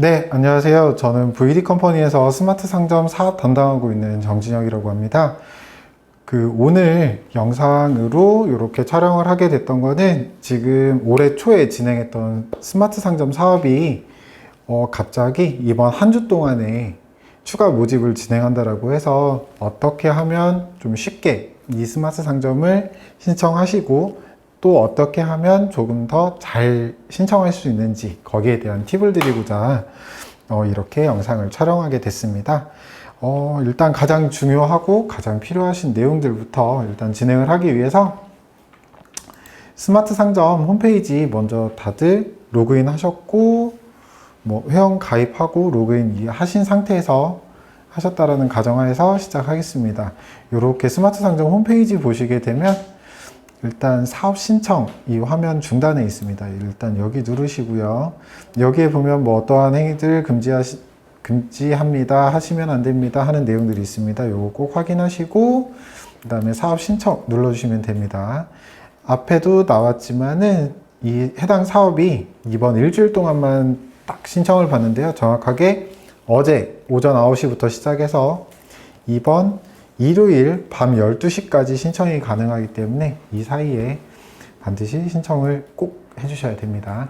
네, 안녕하세요. 저는 VD 컴퍼니에서 스마트 상점 사업 담당하고 있는 정진혁이라고 합니다. 오늘 영상으로 이렇게 촬영을 하게 됐던 거는 지금 올해 초에 진행했던 스마트 상점 사업이 갑자기 이번 한 주 동안에 추가 모집을 진행한다라고 해서 어떻게 하면 좀 쉽게 이 스마트 상점을 신청하시고 또 어떻게 하면 조금 더 잘 신청할 수 있는지 거기에 대한 팁을 드리고자 이렇게 영상을 촬영하게 됐습니다. 일단 가장 중요하고 가장 필요하신 내용들부터 일단 진행을 하기 위해서 스마트 상점 홈페이지 먼저 다들 로그인 하셨고 회원 가입하고 로그인 하신 상태에서 하셨다라는 가정하에서 시작하겠습니다. 이렇게 스마트 상점 홈페이지 보시게 되면 일단 사업 신청 이 화면 중단에 있습니다. 일단 여기 누르시고요. 여기에 보면 어떠한 행위들 금지합니다. 하시면 안 됩니다. 하는 내용들이 있습니다. 요거 꼭 확인하시고 그 다음에 사업 신청 눌러주시면 됩니다. 앞에도 나왔지만은 이 해당 사업이 이번 일주일 동안만 딱 신청을 받는데요. 정확하게 어제 오전 9시부터 시작해서 이번 일요일 밤 12시까지 신청이 가능하기 때문에 이 사이에 반드시 신청을 꼭 해주셔야 됩니다.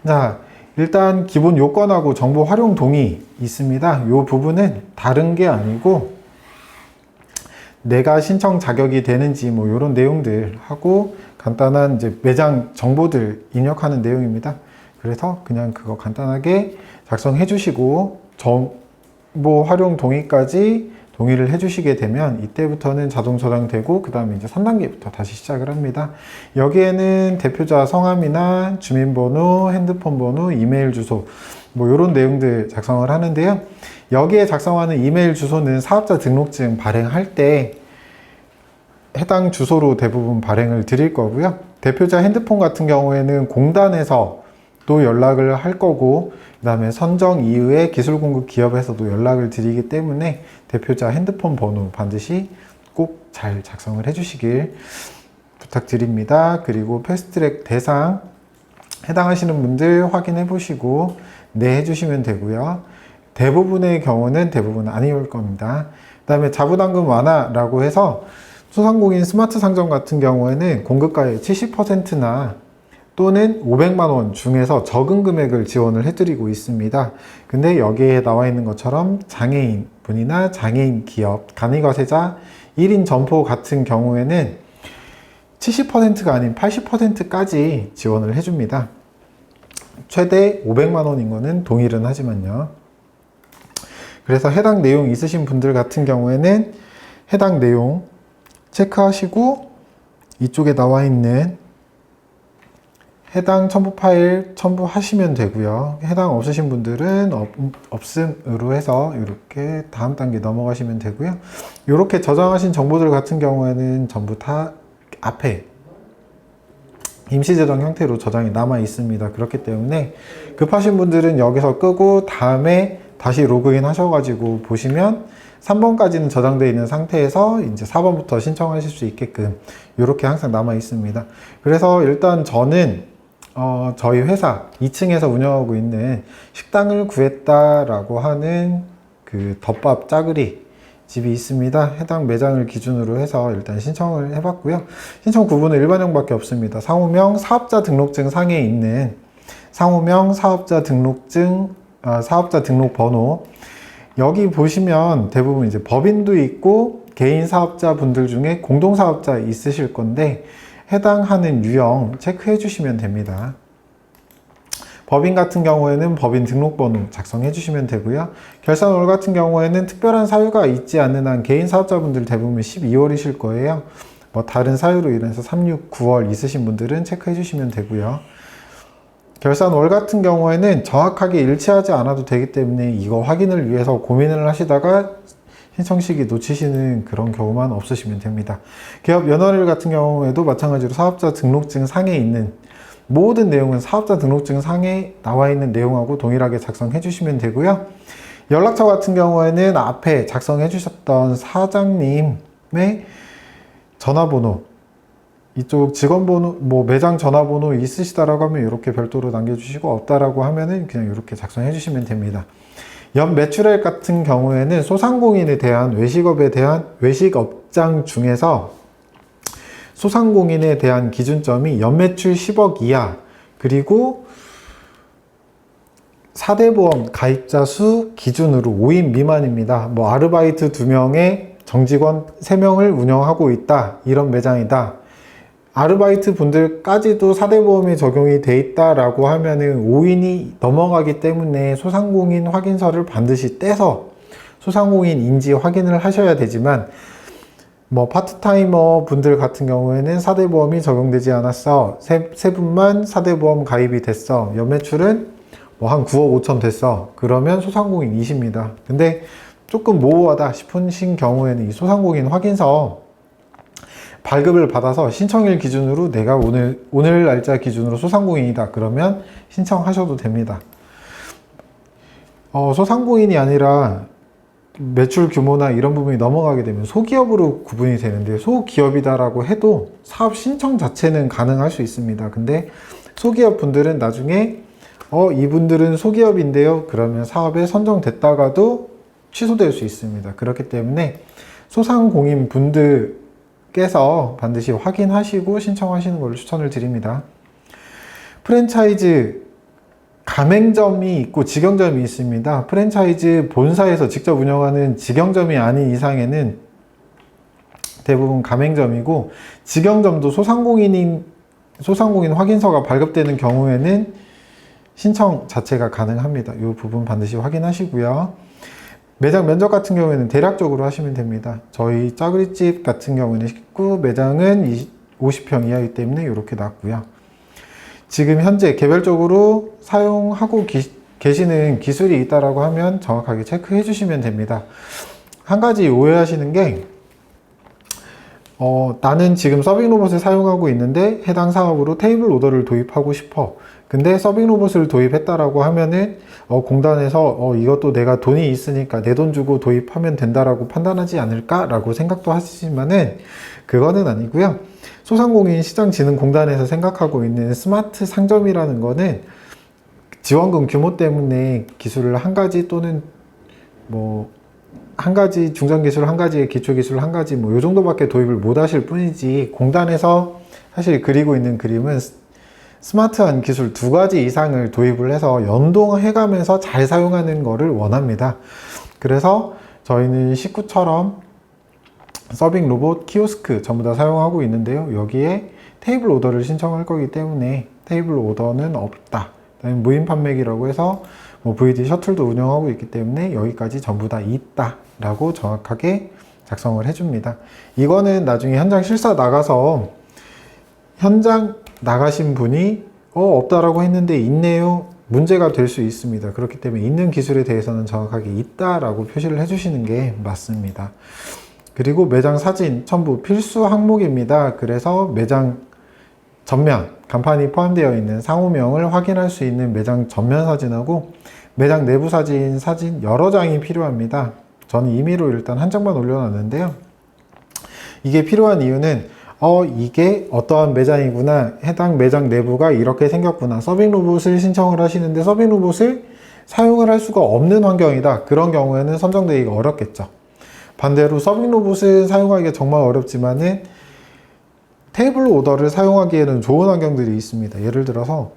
자, 일단 기본 요건하고 정보 활용 동의 있습니다. 이 부분은 다른 게 아니고 내가 신청 자격이 되는지 이런 내용들 하고 간단한 이제 매장 정보들 입력하는 내용입니다. 그래서 그냥 그거 간단하게 작성해 주시고 정보 활용 동의까지 동의를 해주시게 되면 이때부터는 자동 저장되고 그 다음에 이제 3단계부터 다시 시작을 합니다. 여기에는 대표자 성함이나 주민번호, 핸드폰 번호, 이메일 주소 이런 내용들 작성을 하는데요. 여기에 작성하는 이메일 주소는 사업자 등록증 발행할 때 해당 주소로 대부분 발행을 드릴 거고요. 대표자 핸드폰 같은 경우에는 공단에서 또 연락을 할 거고 그 다음에 선정 이후에 기술공급 기업에서도 연락을 드리기 때문에 대표자 핸드폰 번호 반드시 꼭 잘 작성을 해주시길 부탁드립니다. 그리고 패스트트랙 대상 해당하시는 분들 확인해 보시고 네 해주시면 되고요. 대부분의 경우는 대부분 아니올 겁니다. 그 다음에 자부담금 완화라고 해서 소상공인 스마트 상점 같은 경우에는 공급가의 70%나 또는 500만 원 중에서 적은 금액을 지원을 해드리고 있습니다. 근데 여기에 나와 있는 것처럼 장애인 분이나 장애인 기업, 간이거세자 1인 점포 같은 경우에는 70%가 아닌 80%까지 지원을 해줍니다. 최대 500만 원인 거는 동일은 하지만요. 그래서 해당 내용 있으신 분들 같은 경우에는 해당 내용 체크하시고 이쪽에 나와 있는 해당 첨부 파일 첨부하시면 되고요. 해당 없으신 분들은 없음으로 해서 이렇게 다음 단계 넘어가시면 되고요. 이렇게 저장하신 정보들 같은 경우에는 전부 다 앞에 임시 저장 형태로 저장이 남아 있습니다. 그렇기 때문에 급하신 분들은 여기서 끄고 다음에 다시 로그인 하셔가지고 보시면 3번까지는 저장되어 있는 상태에서 이제 4번부터 신청하실 수 있게끔 이렇게 항상 남아 있습니다. 그래서 일단 저는 저희 회사 2층에서 운영하고 있는 식당을 구했다라고 하는 그 덮밥 짜그리 집이 있습니다. 해당 매장을 기준으로 해서 일단 신청을 해봤고요. 신청 구분은 일반형밖에 없습니다. 상호명 사업자 등록증 상에 있는 상호명 사업자 등록증 사업자 등록번호 여기 보시면 대부분 이제 법인도 있고 개인 사업자 분들 중에 공동사업자 있으실 건데 해당하는 유형 체크해 주시면 됩니다. 법인 같은 경우에는 법인 등록번호 작성해 주시면 되고요. 결산월 같은 경우에는 특별한 사유가 있지 않는 한 개인 사업자분들 대부분 12월이실 거예요. 다른 사유로 인해서 3, 6, 9월 있으신 분들은 체크해 주시면 되고요. 결산월 같은 경우에는 정확하게 일치하지 않아도 되기 때문에 이거 확인을 위해서 고민을 하시다가 신청 시기 놓치시는 그런 경우만 없으시면 됩니다. 기업 연월일 같은 경우에도 마찬가지로 사업자 등록증 상에 있는 모든 내용은 사업자 등록증 상에 나와 있는 내용하고 동일하게 작성해 주시면 되고요. 연락처 같은 경우에는 앞에 작성해 주셨던 사장님의 전화번호 이쪽 직원번호, 뭐 매장 전화번호 있으시다라고 하면 이렇게 별도로 남겨주시고, 없다라고 하면은 그냥 이렇게 작성해 주시면 됩니다. 연 매출액 같은 경우에는 소상공인에 대한 외식업장 중에서 소상공인에 대한 기준점이 연매출 10억 이하, 그리고 4대 보험 가입자 수 기준으로 5인 미만입니다. 뭐 아르바이트 2명에 정직원 3명을 운영하고 있다, 이런 매장이다. 아르바이트 분들까지도 4대 보험이 적용이 돼 있다라고 하면은 5인이 넘어가기 때문에 소상공인 확인서를 반드시 떼서 소상공인인지 확인을 하셔야 되지만, 뭐 파트타이머 분들 같은 경우에는 4대 보험이 적용되지 않았어, 세 분만 4대 보험 가입이 됐어, 연매출은 뭐 한 9억 5천 됐어, 그러면 소상공인이십니다. 근데 조금 모호하다 싶으신 경우에는 이 소상공인 확인서 발급을 받아서 신청일 기준으로 내가 오늘 날짜 기준으로 소상공인이다, 그러면 신청하셔도 됩니다. 소상공인이 아니라 매출 규모나 이런 부분이 넘어가게 되면 소기업으로 구분이 되는데, 소기업이다라고 해도 사업 신청 자체는 가능할 수 있습니다. 근데 소기업 분들은 나중에 이분들은 소기업인데요, 그러면 사업에 선정됐다가도 취소될 수 있습니다. 그렇기 때문에 소상공인 분들께서 반드시 확인하시고 신청하시는 걸 추천을 드립니다. 프랜차이즈 가맹점이 있고 직영점이 있습니다. 프랜차이즈 본사에서 직접 운영하는 직영점이 아닌 이상에는 대부분 가맹점이고, 직영점도 소상공인 확인서가 발급되는 경우에는 신청 자체가 가능합니다. 이 부분 반드시 확인하시고요. 매장 면적 같은 경우에는 대략적으로 하시면 됩니다. 저희 짜그리집 같은 경우는 식구 매장은 50평 이하이기 때문에 이렇게 놨고요. 지금 현재 개별적으로 사용하고 계시는 기술이 있다라고 하면 정확하게 체크해 주시면 됩니다. 한 가지 오해하시는 게, 나는 지금 서빙 로봇을 사용하고 있는데 해당 사업으로 테이블 오더를 도입하고 싶어. 근데 서빙 로봇을 도입했다라고 하면은 공단에서 이것도 내가 돈이 있으니까 내 돈 주고 도입하면 된다라고 판단하지 않을까라고 생각도 하시지만은 그거는 아니고요. 소상공인시장진흥공단에서 생각하고 있는 스마트 상점이라는 거는 지원금 규모 때문에 기술을 한 가지 또는 뭐 한 가지 중장기술 한 가지에 기초기술 한 가지 뭐 요 정도밖에 도입을 못 하실 뿐이지, 공단에서 사실 그리고 있는 그림은 스마트한 기술 2가지 이상을 도입을 해서 연동해가면서 잘 사용하는 거를 원합니다. 그래서 저희는 식구처럼 서빙 로봇, 키오스크 전부 다 사용하고 있는데요. 여기에 테이블 오더를 신청할 거기 때문에 테이블 오더는 없다. 무인 판매기라고 해서 뭐 VD 셔틀도 운영하고 있기 때문에 여기까지 전부 다 있다 라고 정확하게 작성을 해줍니다. 이거는 나중에 현장 실사 나가서 현장 나가신 분이 없다라고 했는데 있네요, 문제가 될 수 있습니다. 그렇기 때문에 있는 기술에 대해서는 정확하게 있다라고 표시를 해주시는 게 맞습니다. 그리고 매장 사진 첨부 필수 항목입니다. 그래서 매장 전면, 간판이 포함되어 있는 상호명을 확인할 수 있는 매장 전면 사진하고 매장 내부 사진 여러 장이 필요합니다. 저는 임의로 일단 한 장만 올려놨는데요. 이게 필요한 이유는 이게 어떠한 매장이구나, 해당 매장 내부가 이렇게 생겼구나, 서빙 로봇을 신청을 하시는데 서빙 로봇을 사용을 할 수가 없는 환경이다, 그런 경우에는 선정되기가 어렵겠죠. 반대로 서빙 로봇을 사용하기가 정말 어렵지만은 테이블 오더를 사용하기에는 좋은 환경들이 있습니다. 예를 들어서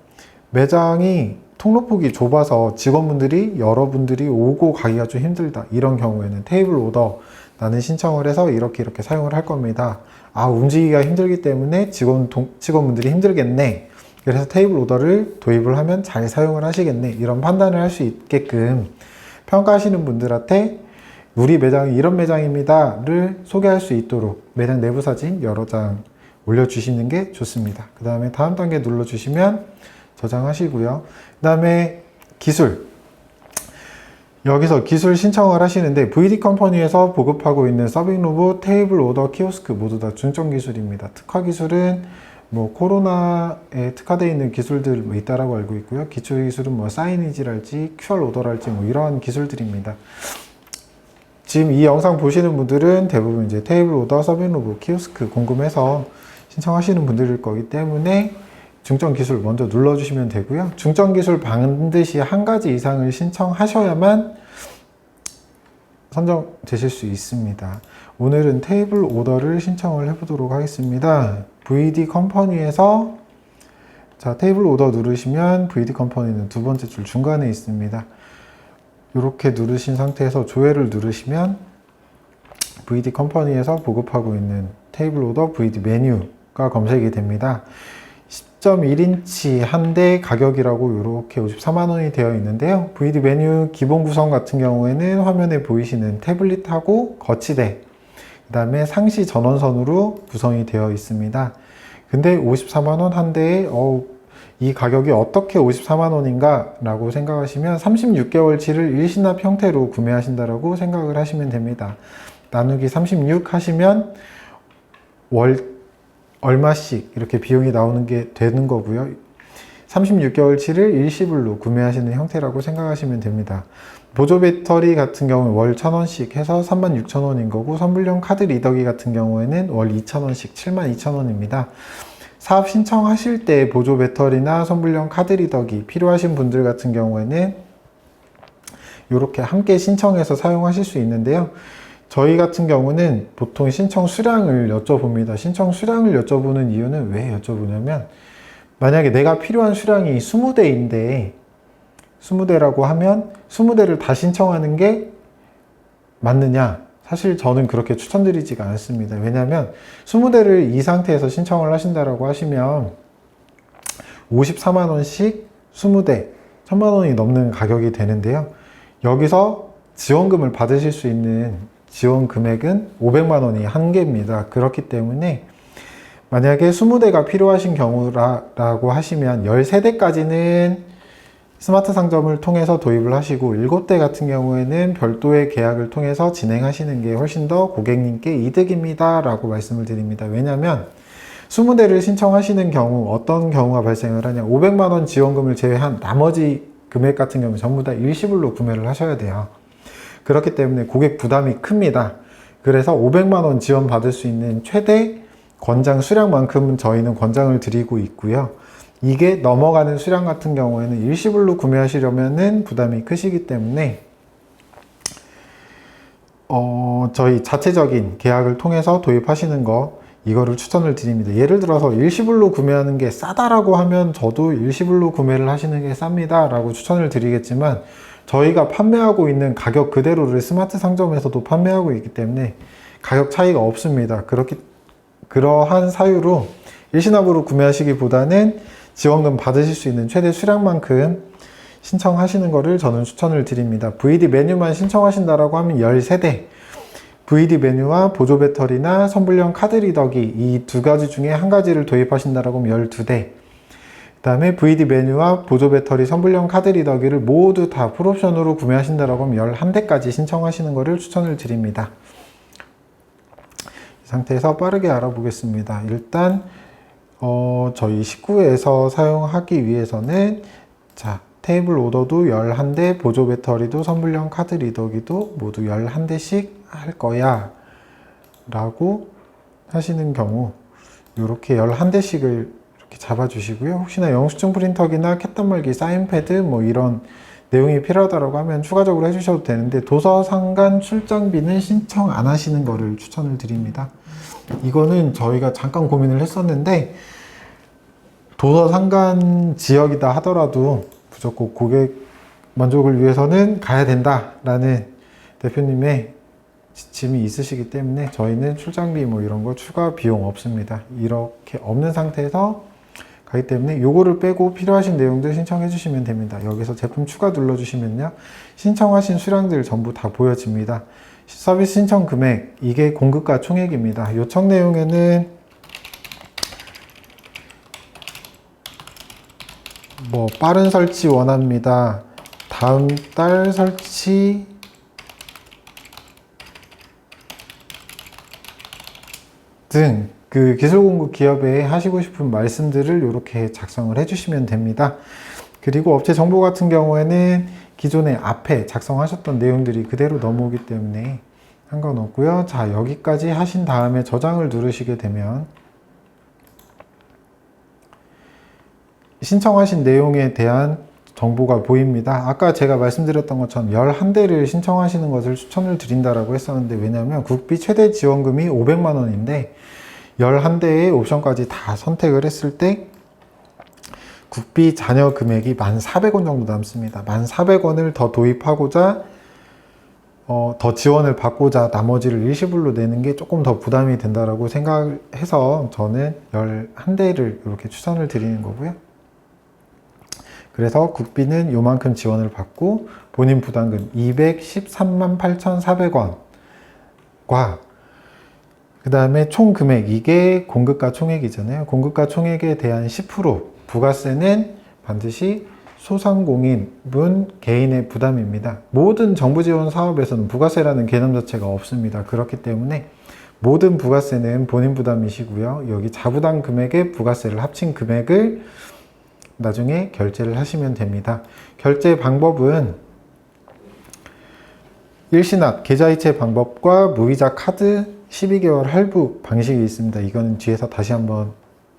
매장이 통로폭이 좁아서 직원분들이 여러분들이 오고 가기가 좀 힘들다, 이런 경우에는 테이블 오더 나는 신청을 해서 이렇게 사용을 할 겁니다. 움직이기가 힘들기 때문에 직원분들이 힘들겠네, 그래서 테이블 오더를 도입을 하면 잘 사용을 하시겠네, 이런 판단을 할 수 있게끔 평가하시는 분들한테 우리 매장이 이런 매장입니다를 소개할 수 있도록 매장 내부 사진 여러 장 올려주시는 게 좋습니다. 그 다음에 다음 단계 눌러주시면 저장하시고요. 그 다음에 기술, 여기서 기술 신청을 하시는데 VD 컴퍼니에서 보급하고 있는 서빙 로봇, 테이블 오더, 키오스크 모두 다 중점 기술입니다. 특화 기술은 뭐 코로나에 특화되어 있는 기술들 뭐 있다라고 알고 있고요. 기초 기술은 뭐 사이니지랄지 QR 오더랄지 뭐 이러한 기술들입니다. 지금 이 영상 보시는 분들은 대부분 이제 테이블 오더, 서빙 로봇, 키오스크 궁금해서 신청하시는 분들일 거기 때문에 중점 기술 먼저 눌러주시면 되고요. 중점 기술 반드시 한 가지 이상을 신청하셔야만 선정되실 수 있습니다. 오늘은 테이블 오더를 신청을 해보도록 하겠습니다. VD 컴퍼니에서 자, 테이블 오더 누르시면 VD 컴퍼니는 두 번째 줄 중간에 있습니다. 이렇게 누르신 상태에서 조회를 누르시면 VD 컴퍼니에서 보급하고 있는 테이블 오더 VD 메뉴가 검색이 됩니다. 10.1인치 한 대 가격이라고 이렇게 54만 원이 되어 있는데요. VD 메뉴 기본 구성 같은 경우에는 화면에 보이시는 태블릿하고 거치대, 그 다음에 상시 전원선으로 구성이 되어 있습니다. 근데 54만 원 한 대에 이 가격이 어떻게 54만 원인가 라고 생각하시면 36개월치를 일시납 형태로 구매하신다라고 생각을 하시면 됩니다. 나누기 36 하시면 월 얼마씩 이렇게 비용이 나오는 게 되는 거고요. 36개월치를 일시불로 구매하시는 형태라고 생각하시면 됩니다. 보조 배터리 같은 경우는 월 1,000원씩 해서 36,000원인 거고, 선불용 카드 리더기 같은 경우에는 월 2,000원씩 72,000원입니다. 사업 신청하실 때 보조 배터리나 선불용 카드 리더기 필요하신 분들 같은 경우에는 이렇게 함께 신청해서 사용하실 수 있는데요. 저희 같은 경우는 보통 신청 수량을 여쭤봅니다. 신청 수량을 여쭤보는 이유는 왜 여쭤보냐면, 만약에 내가 필요한 수량이 20대인데 20대라고 하면 20대를 다 신청하는 게 맞느냐? 사실 저는 그렇게 추천드리지가 않습니다. 왜냐하면 20대를 이 상태에서 신청을 하신다라고 하시면 54만 원씩 20대 1,000만 원이 넘는 가격이 되는데요. 여기서 지원금을 받으실 수 있는 지원 금액은 500만 원이 한계입니다. 그렇기 때문에 만약에 20대가 필요하신 경우라고 하시면 13대까지는 스마트 상점을 통해서 도입을 하시고 7대 같은 경우에는 별도의 계약을 통해서 진행하시는 게 훨씬 더 고객님께 이득입니다 라고 말씀을 드립니다. 왜냐하면 20대를 신청하시는 경우 어떤 경우가 발생을 하냐, 500만 원 지원금을 제외한 나머지 금액 같은 경우 전부 다 일시불로 구매를 하셔야 돼요. 그렇기 때문에 고객 부담이 큽니다. 그래서 500만 원 지원 받을 수 있는 최대 권장 수량만큼은 저희는 권장을 드리고 있고요. 이게 넘어가는 수량 같은 경우에는 일시불로 구매하시려면은 부담이 크시기 때문에 저희 자체적인 계약을 통해서 도입하시는 거, 이거를 추천을 드립니다. 예를 들어서 일시불로 구매하는 게 싸다라고 하면 저도 일시불로 구매를 하시는 게 쌉니다 라고 추천을 드리겠지만, 저희가 판매하고 있는 가격 그대로를 스마트 상점에서도 판매하고 있기 때문에 가격 차이가 없습니다. 그러한 사유로 일시납으로 구매하시기보다는 지원금 받으실 수 있는 최대 수량만큼 신청하시는 거를 저는 추천을 드립니다. VD 메뉴만 신청하신다라고 하면 13대, VD 메뉴와 보조 배터리나 선불용 카드 리더기 이 두 가지 중에 한 가지를 도입하신다라고 하면 12대, 그 다음에 VD 메뉴와 보조 배터리, 선불용 카드 리더기를 모두 다 풀옵션으로 구매하신다라고 하면 11대까지 신청하시는 것을 추천을 드립니다. 이 상태에서 빠르게 알아보겠습니다. 일단 저희 식구에서 사용하기 위해서는 자, 테이블 오더도 11대, 보조 배터리도 선불용 카드 리더기도 모두 11대씩 할 거야 라고 하시는 경우 이렇게 11대씩을 이렇게 잡아주시고요. 혹시나 영수증 프린터기나 캣단말기, 사인패드 뭐 이런 내용이 필요하다고 하면 추가적으로 해주셔도 되는데, 도서상관 출장비는 신청 안 하시는 거를 추천을 드립니다. 이거는 저희가 잠깐 고민을 했었는데, 도서상관 지역이다 하더라도 무조건 고객 만족을 위해서는 가야 된다라는 대표님의 지침이 있으시기 때문에 저희는 출장비 뭐 이런 거 추가 비용 없습니다. 이렇게 없는 상태에서 가기 때문에 요거를 빼고 필요하신 내용들 신청해 주시면 됩니다. 여기서 제품 추가 눌러주시면요, 신청하신 수량들 전부 다 보여집니다. 서비스 신청 금액, 이게 공급가 총액입니다. 요청 내용에는 뭐 빠른 설치 원합니다, 다음 달 설치 등 그 기술 공급 기업에 하시고 싶은 말씀들을 이렇게 작성을 해주시면 됩니다. 그리고 업체 정보 같은 경우에는 기존에 앞에 작성하셨던 내용들이 그대로 넘어오기 때문에 상관없고요. 자, 여기까지 하신 다음에 저장을 누르시게 되면 신청하신 내용에 대한 정보가 보입니다. 아까 제가 말씀드렸던 것처럼 11대를 신청하시는 것을 추천을 드린다라고 했었는데, 왜냐하면 국비 최대 지원금이 500만 원인데 11대의 옵션까지 다 선택을 했을 때 국비 잔여 금액이 1,400원 정도 남습니다. 1,400원을 더 도입하고자 더 지원을 받고자 나머지를 일시불로 내는 게 조금 더 부담이 된다라고 생각해서 저는 11대를 이렇게 추천을 드리는 거고요. 그래서 국비는 요만큼 지원을 받고 본인 부담금 213만 8,400원과 그 다음에 총 금액, 이게 공급가 총액이잖아요. 공급가 총액에 대한 10% 부가세는 반드시 소상공인분 개인의 부담입니다. 모든 정부 지원 사업에서는 부가세라는 개념 자체가 없습니다. 그렇기 때문에 모든 부가세는 본인 부담이시고요. 여기 자부담 금액에 부가세를 합친 금액을 나중에 결제를 하시면 됩니다. 결제 방법은 일시납, 계좌이체 방법과 무이자 카드 12개월 할부 방식이 있습니다. 이거는 뒤에서 다시 한번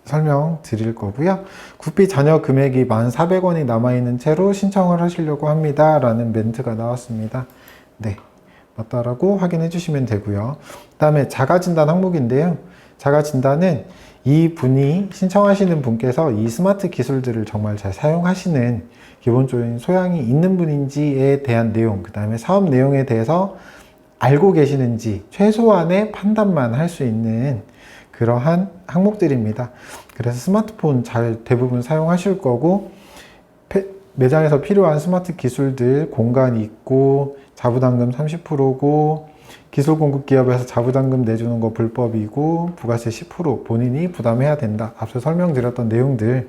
설명드릴 거고요. 국비 잔여 금액이 1,400원이 남아있는 채로 신청을 하시려고 합니다. 라는 멘트가 나왔습니다. 네, 맞다라고 확인해 주시면 되고요. 그 다음에 자가진단 항목인데요. 자가진단은 이분이 신청하시는 분께서 이 스마트 기술들을 정말 잘 사용하시는 기본적인 소양이 있는 분인지에 대한 내용, 그 다음에 사업 내용에 대해서 알고 계시는지 최소한의 판단만 할 수 있는 그러한 항목들입니다. 그래서 스마트폰 잘 대부분 사용하실 거고, 매장에서 필요한 스마트 기술들 공간이 있고, 자부담금 30%고, 기술 공급 기업에서 자부담금 내주는 거 불법이고, 부가세 10% 본인이 부담해야 된다. 앞서 설명드렸던 내용들,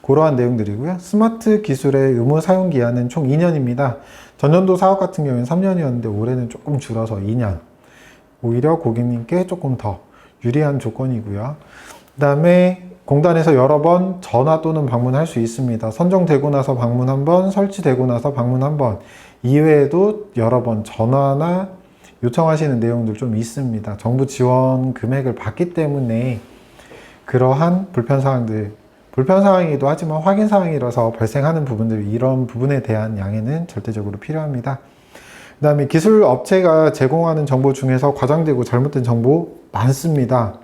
그러한 내용들이고요. 스마트 기술의 의무 사용 기한은 총 2년입니다. 전년도 사업 같은 경우에는 3년이었는데 올해는 조금 줄어서 2년. 오히려 고객님께 조금 더 유리한 조건이고요. 그 다음에 공단에서 여러 번 전화 또는 방문할 수 있습니다. 선정되고 나서 방문 한 번, 설치되고 나서 방문 한 번. 이외에도 여러 번 전화나 요청하시는 내용들 좀 있습니다. 정부 지원 금액을 받기 때문에 그러한 불편사항이기도 하지만 확인사항이라서 발생하는 부분들, 이런 부분에 대한 양해는 절대적으로 필요합니다. 그 다음에 기술 업체가 제공하는 정보 중에서 과장되고 잘못된 정보 많습니다.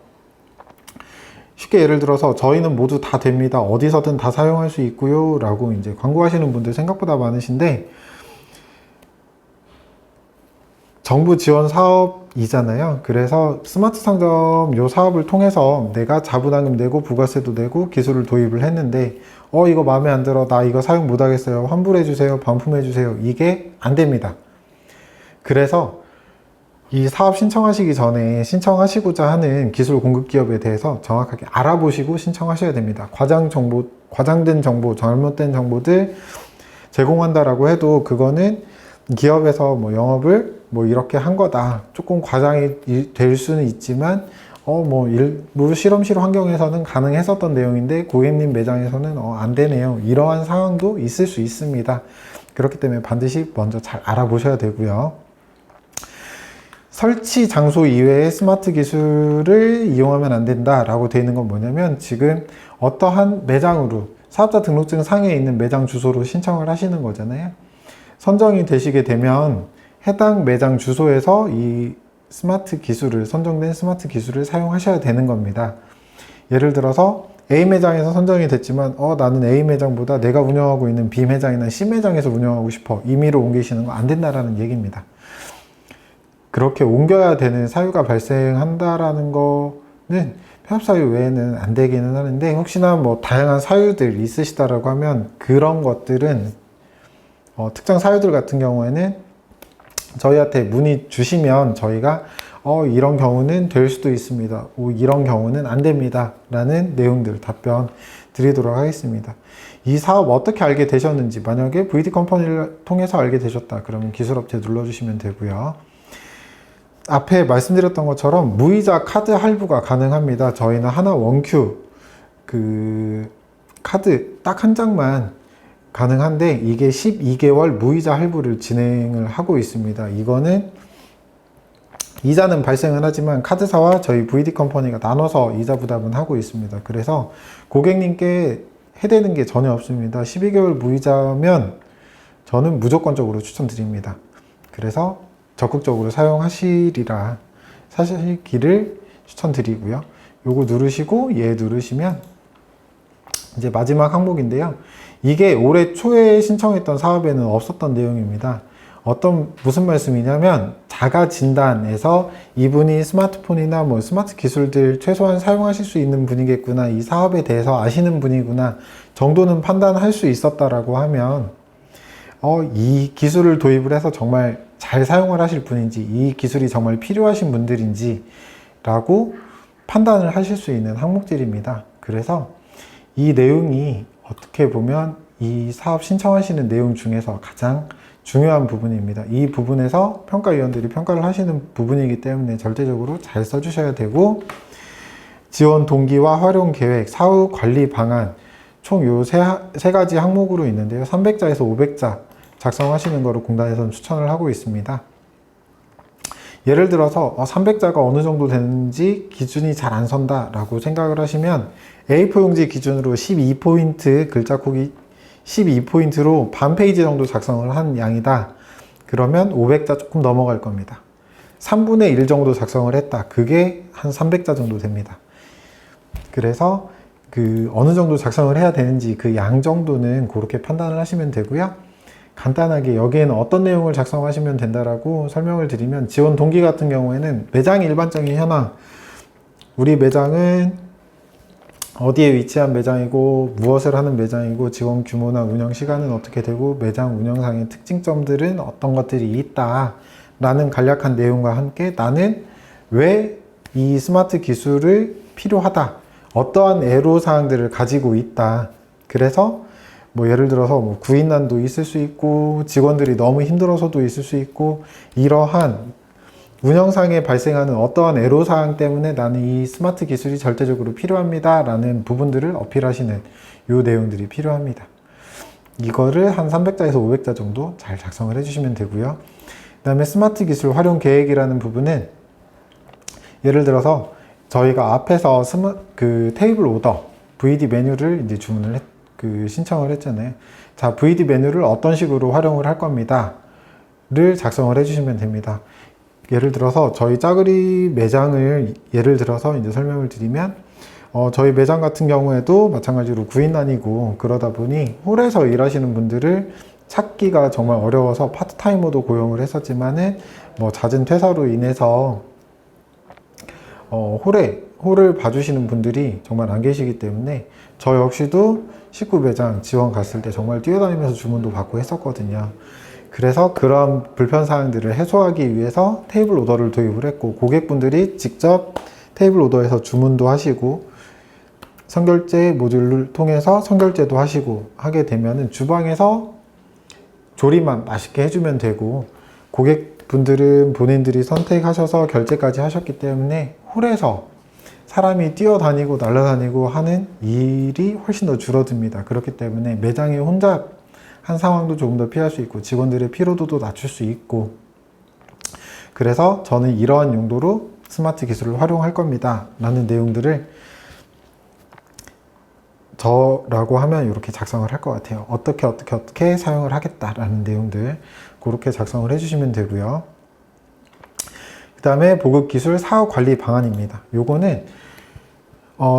쉽게 예를 들어서 저희는 모두 다 됩니다. 어디서든 다 사용할 수 있고요. 라고 이제 광고하시는 분들 생각보다 많으신데, 정부 지원 사업이잖아요. 그래서 스마트 상점 요 사업을 통해서 내가 자부담금 내고 부가세도 내고 기술을 도입을 했는데 이거 마음에 안 들어, 나 이거 사용 못 하겠어요, 환불해 주세요, 반품해 주세요, 이게 안 됩니다. 그래서 이 사업 신청하시기 전에 신청하시고자 하는 기술 공급 기업에 대해서 정확하게 알아보시고 신청하셔야 됩니다. 과장된 정보, 잘못된 정보들 제공한다라고 해도 그거는 기업에서 영업을 이렇게 한 거다, 조금 과장이 될 수는 있지만 일부 실험실 환경에서는 가능했었던 내용인데 고객님 매장에서는 안 되네요, 이러한 상황도 있을 수 있습니다. 그렇기 때문에 반드시 먼저 잘 알아보셔야 되고요. 설치 장소 이외에 스마트 기술을 이용하면 안 된다 라고 되어 있는 건 뭐냐면, 지금 어떠한 매장으로 사업자 등록증 상에 있는 매장 주소로 신청을 하시는 거잖아요. 선정이 되시게 되면 해당 매장 주소에서 이 스마트 기술을, 선정된 스마트 기술을 사용하셔야 되는 겁니다. 예를 들어서 A 매장에서 선정이 됐지만 나는 A 매장보다 내가 운영하고 있는 B 매장이나 C 매장에서 운영하고 싶어, 임의로 옮기시는 거 안 된다라는 얘기입니다. 그렇게 옮겨야 되는 사유가 발생한다라는 거는 폐업사유 외에는 안 되기는 하는데, 혹시나 다양한 사유들 있으시다라고 하면 그런 것들은 특정 사유들 같은 경우에는 저희한테 문의 주시면 저희가 이런 경우는 될 수도 있습니다, 이런 경우는 안 됩니다 라는 내용들 답변 드리도록 하겠습니다. 이 사업 어떻게 알게 되셨는지, 만약에 VD 컴퍼니를 통해서 알게 되셨다 그러면 기술업체 눌러주시면 되고요. 앞에 말씀드렸던 것처럼 무이자 카드 할부가 가능합니다. 저희는 하나 원큐 카드 딱 한 장만 가능한데, 이게 12개월 무이자 할부를 진행을 하고 있습니다. 이거는 이자는 발생을 하지만 카드사와 저희 VD 컴퍼니가 나눠서 이자 부담은 하고 있습니다. 그래서 고객님께 해대는 게 전혀 없습니다. 12개월 무이자면 저는 무조건적으로 추천드립니다. 그래서 적극적으로 사용하시리라 사시기를 추천드리고요. 요거 누르시고 얘 누르시면 이제 마지막 항목인데요. 이게 올해 초에 신청했던 사업에는 없었던 내용입니다. 무슨 말씀이냐면 자가 진단에서 이분이 스마트폰이나 뭐 스마트 기술들 최소한 사용하실 수 있는 분이겠구나, 이 사업에 대해서 아시는 분이구나 정도는 판단할 수 있었다라고 하면 이 기술을 도입을 해서 정말 잘 사용을 하실 분인지, 이 기술이 정말 필요하신 분들인지 라고 판단을 하실 수 있는 항목들입니다. 그래서 이 내용이 어떻게 보면 이 사업 신청하시는 내용 중에서 가장 중요한 부분입니다. 이 부분에서 평가위원들이 평가를 하시는 부분이기 때문에 절대적으로 잘 써주셔야 되고, 지원 동기와 활용 계획, 사후 관리 방안 총 요 세 가지 항목으로 있는데요. 300자에서 500자 작성하시는 거를 공단에서는 추천을 하고 있습니다. 예를 들어서 300자가 어느 정도 되는지 기준이 잘 안 선다 라고 생각을 하시면 A4 용지 기준으로 12포인트 글자콕이 12포인트로 반 페이지 정도 작성을 한 양이다. 그러면 500자 조금 넘어갈 겁니다. 3분의 1 정도 작성을 했다. 그게 한 300자 정도 됩니다. 그래서 어느 정도 작성을 해야 되는지 그 양 정도는 그렇게 판단을 하시면 되고요. 간단하게 여기에는 어떤 내용을 작성하시면 된다라고 설명을 드리면, 지원 동기 같은 경우에는 매장 일반적인 현황, 우리 매장은 어디에 위치한 매장이고 무엇을 하는 매장이고 지원 규모나 운영 시간은 어떻게 되고 매장 운영상의 특징점들은 어떤 것들이 있다 라는 간략한 내용과 함께 나는 왜 이 스마트 기술을 필요하다, 어떠한 애로사항들을 가지고 있다, 그래서 뭐 예를 들어서 뭐 구인난도 있을 수 있고 직원들이 너무 힘들어서도 있을 수 있고, 이러한 운영상에 발생하는 어떠한 애로사항 때문에 나는 이 스마트 기술이 절대적으로 필요합니다 라는 부분들을 어필하시는 요 내용들이 필요합니다. 이거를 한 300자에서 500자 정도 잘 작성을 해주시면 되고요. 그 다음에 스마트 기술 활용 계획이라는 부분은, 예를 들어서 저희가 앞에서 테이블 오더 VD 메뉴를 이제 신청을 했잖아요. 자, VD 메뉴를 어떤 식으로 활용을 할 겁니다 를 작성을 해주시면 됩니다. 예를 들어서 저희 짜그리 매장을 예를 들어서 이제 설명을 드리면, 저희 매장 같은 경우에도 마찬가지로 구인난이고 그러다 보니 홀에서 일하시는 분들을 찾기가 정말 어려워서 파트타이머도 고용을 했었지만은 뭐 잦은 퇴사로 인해서 홀을 봐주시는 분들이 정말 안 계시기 때문에 저 역시도 식구 매장 지원 갔을 때 정말 뛰어다니면서 주문도 받고 했었거든요. 그래서 그런 불편사항들을 해소하기 위해서 테이블 오더를 도입을 했고, 고객분들이 직접 테이블 오더에서 주문도 하시고 선결제 모듈을 통해서 선결제도 하시고 하게 되면은 주방에서 조리만 맛있게 해주면 되고, 고객분들은 본인들이 선택하셔서 결제까지 하셨기 때문에 홀에서 사람이 뛰어다니고 날아다니고 하는 일이 훨씬 더 줄어듭니다. 그렇기 때문에 매장에 혼자 한 상황도 조금 더 피할 수 있고 직원들의 피로도도 낮출 수 있고, 그래서 저는 이러한 용도로 스마트 기술을 활용할 겁니다 라는 내용들을 저라고 하면 이렇게 작성을 할 것 같아요. 어떻게 사용을 하겠다라는 내용들 그렇게 작성을 해주시면 되고요. 그 다음에 보급기술 사후관리 방안입니다. 요거는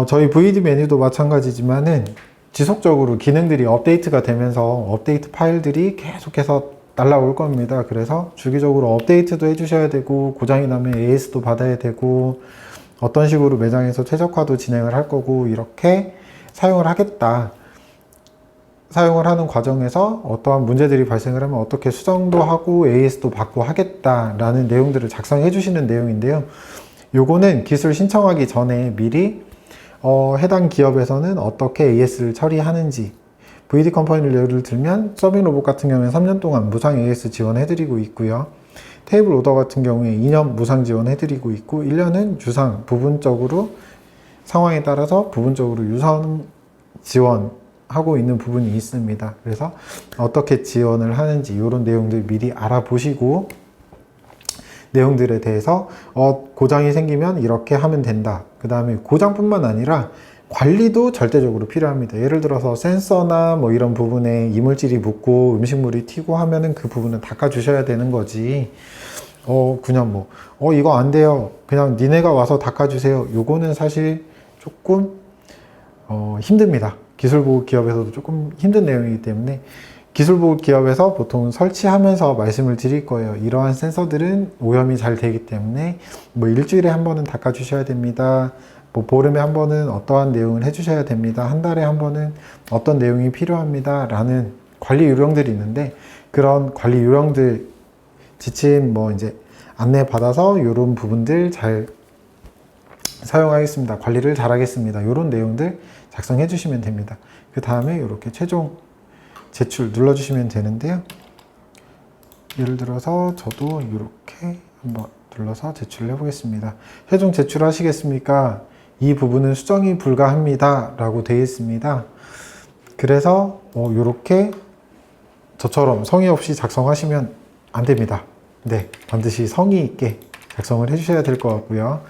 저희 VD 메뉴도 마찬가지지만은 지속적으로 기능들이 업데이트가 되면서 업데이트 파일들이 계속해서 날라올 겁니다. 그래서 주기적으로 업데이트도 해주셔야 되고, 고장이 나면 AS도 받아야 되고, 어떤 식으로 매장에서 최적화도 진행을 할 거고, 이렇게 사용을 하겠다. 사용을 하는 과정에서 어떠한 문제들이 발생을 하면 어떻게 수정도 하고 AS도 받고 하겠다라는 내용들을 작성해 주시는 내용인데요. 요거는 기술 신청하기 전에 미리 해당 기업에서는 어떻게 AS를 처리하는지, VD 컴퍼니를 예를 들면 서빙로봇 같은 경우에 3년 동안 무상 AS 지원해드리고 있고요. 테이블 오더 같은 경우에 2년 무상 지원해드리고 있고, 1년은 유상 부분적으로 상황에 따라서 부분적으로 유상 지원하고 있는 부분이 있습니다. 그래서 어떻게 지원을 하는지 이런 내용들 미리 알아보시고, 내용들에 대해서 고장이 생기면 이렇게 하면 된다. 그 다음에 고장뿐만 아니라 관리도 절대적으로 필요합니다. 예를 들어서 센서나 뭐 이런 부분에 이물질이 묻고 음식물이 튀고 하면은 그 부분은 닦아주셔야 되는 거지. 그냥 이거 안 돼요. 그냥 니네가 와서 닦아주세요. 요거는 사실 조금, 힘듭니다. 기술보호 기업에서도 조금 힘든 내용이기 때문에 기술보호 기업에서 보통 설치하면서 말씀을 드릴 거예요. 이러한 센서들은 오염이 잘 되기 때문에 뭐 일주일에 한 번은 닦아주셔야 됩니다. 뭐 보름에 한 번은 어떠한 내용을 해주셔야 됩니다. 한 달에 한 번은 어떤 내용이 필요합니다. 라는 관리 요령들이 있는데 그런 관리 요령들 지침 이제 안내 받아서 이런 부분들 잘 사용하겠습니다. 관리를 잘 하겠습니다. 이런 내용들 작성해 주시면 됩니다. 그 다음에 이렇게 최종 제출 눌러주시면 되는데요. 예를 들어서 저도 이렇게 한번 눌러서 제출을 해보겠습니다. 최종 제출하시겠습니까? 이 부분은 수정이 불가합니다. 라고 되어 있습니다. 그래서 이렇게 저처럼 성의 없이 작성하시면 안 됩니다. 네, 반드시 성의 있게 작성을 해주셔야 될 것 같고요.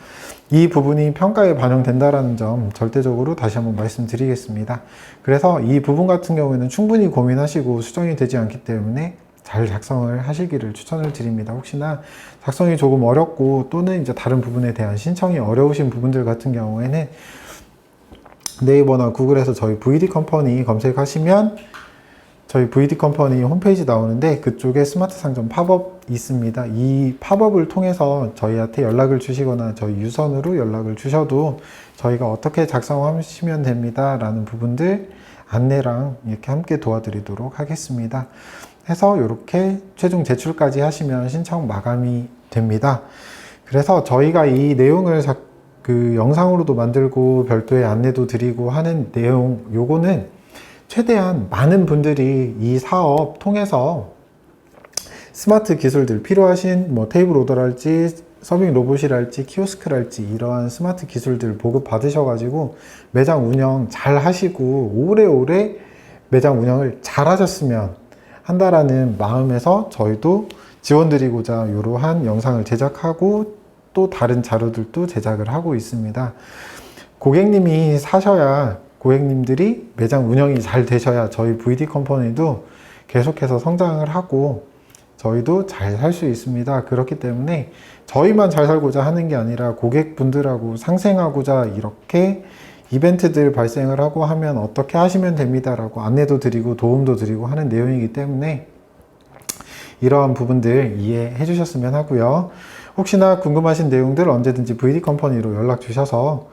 이 부분이 평가에 반영된다는 점 절대적으로 다시 한번 말씀드리겠습니다. 그래서 이 부분 같은 경우에는 충분히 고민하시고 수정이 되지 않기 때문에 잘 작성을 하시기를 추천을 드립니다. 혹시나 작성이 조금 어렵고 또는 이제 다른 부분에 대한 신청이 어려우신 부분들 같은 경우에는 네이버나 구글에서 저희 VD 컴퍼니 검색하시면 저희 VD 컴퍼니 홈페이지 나오는데 그쪽에 스마트 상점 팝업 있습니다. 이 팝업을 통해서 저희한테 연락을 주시거나 저희 유선으로 연락을 주셔도 저희가 어떻게 작성하시면 됩니다. 라는 부분들 안내랑 이렇게 함께 도와드리도록 하겠습니다. 해서 이렇게 최종 제출까지 하시면 신청 마감이 됩니다. 그래서 저희가 이 내용을 영상으로도 만들고 별도의 안내도 드리고 하는 내용 요거는 최대한 많은 분들이 이 사업 통해서 스마트 기술들 필요하신 테이블 오더랄지 서빙 로봇이랄지 키오스크랄지 이러한 스마트 기술들 보급 받으셔가지고 매장 운영 잘 하시고 오래오래 매장 운영을 잘 하셨으면 한다라는 마음에서 저희도 지원드리고자 이러한 영상을 제작하고 또 다른 자료들도 제작을 하고 있습니다. 고객님이 사셔야 고객님들이 매장 운영이 잘 되셔야 저희 VD 컴퍼니도 계속해서 성장을 하고 저희도 잘 살 수 있습니다. 그렇기 때문에 저희만 잘 살고자 하는 게 아니라 고객분들하고 상생하고자 이렇게 이벤트들 발생을 하고 하면 어떻게 하시면 됩니다 라고 안내도 드리고 도움도 드리고 하는 내용이기 때문에 이러한 부분들 이해해 주셨으면 하고요. 혹시나 궁금하신 내용들 언제든지 VD 컴퍼니로 연락 주셔서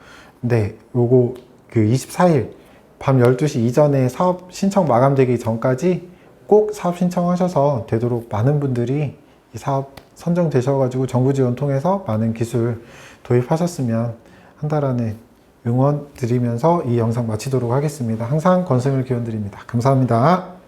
요거 24일 밤 12시 이전에 사업 신청 마감되기 전까지 꼭 사업 신청하셔서 되도록 많은 분들이 이 사업 선정되셔가지고 정부 지원 통해서 많은 기술 도입하셨으면 한다라는 응원 드리면서 이 영상 마치도록 하겠습니다. 항상 건승을 기원드립니다. 감사합니다.